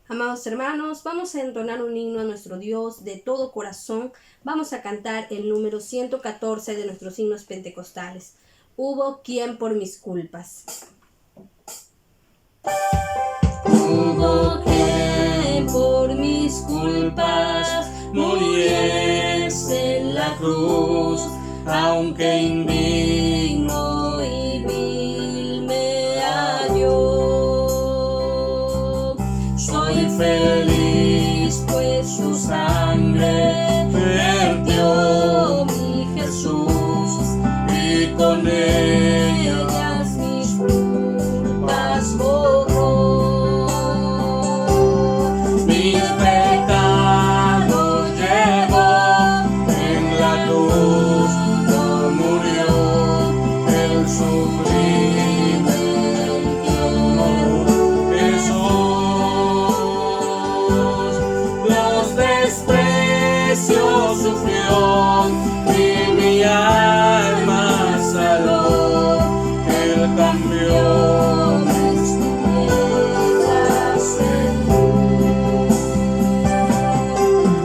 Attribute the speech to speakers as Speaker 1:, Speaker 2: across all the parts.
Speaker 1: Amados hermanos, vamos a entonar un himno a nuestro Dios de todo corazón. Vamos a cantar el número 114 de nuestros himnos pentecostales. Hubo quien por mis culpas.
Speaker 2: Hubo quien por mis culpas muriese en la cruz, aunque indigno y vil me halló. Soy feliz pues su sangre vertió mi Jesús, y con ellas mis culpas borró. Mis pecados llevó en la cruz, no murió el sublime amor Jesús. Los desprecios sufrió y mi alma salvó. Él cambió mis tinieblas en luz.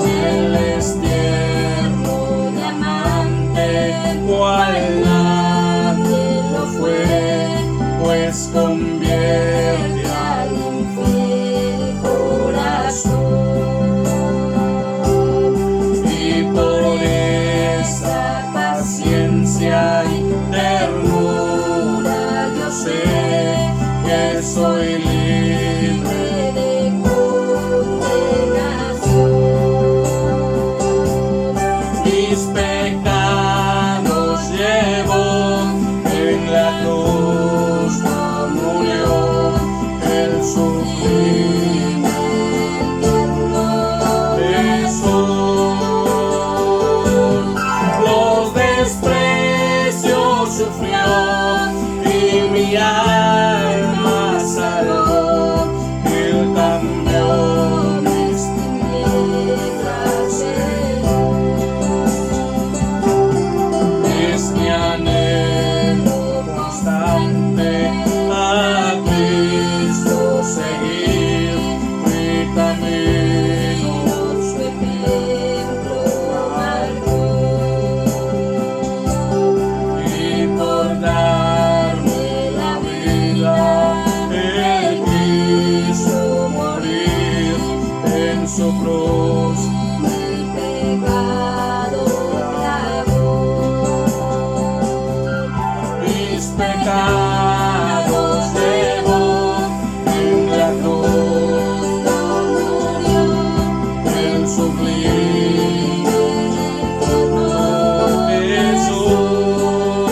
Speaker 2: Él es tierno diamante, cual nadie lo fue, pues convierte al infiel corazón. Y por esa paciencia y ternura yo sé que soy libre de condenación. Mis pecados llevó en la cruz, no murió el sublime tierno Jesús. Los desprecios sufrió y mi alma salvó. Él cambió mis tinieblas en luz. Es mi anhelo constante a Cristo seguir, mi camino su ejemplo marcó. Y por darme la vida, Él quiso morir en su cruz, mi pecado clavó. Mis pecados llevó en la cruz, no murió el sublime tierno Jesús.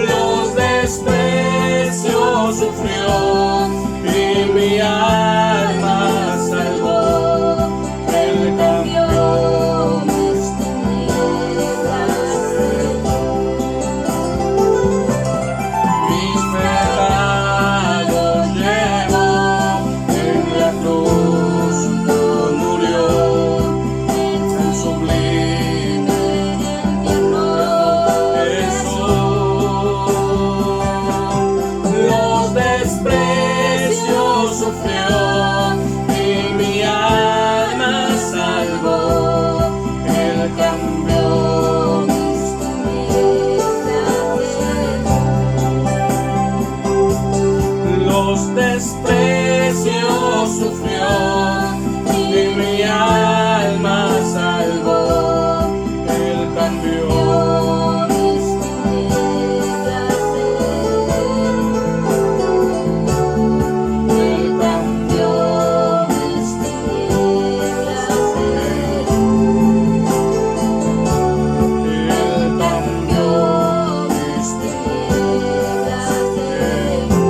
Speaker 2: Los desprecios sufrió y mi alma salvó. Él cambió mis tinieblas en luz. Mis pecados llevó en la cruz, no murió el sublime tierno Jesús. Los desprecios sufrió y mi alma salvó. Él cambió mis tinieblas en luz. Los desprecios sufrió y mi alma salvó. Él cambió mis tinieblas en luz. Él cambió mis tinieblas en luz. Él cambió mis tinieblas en luz.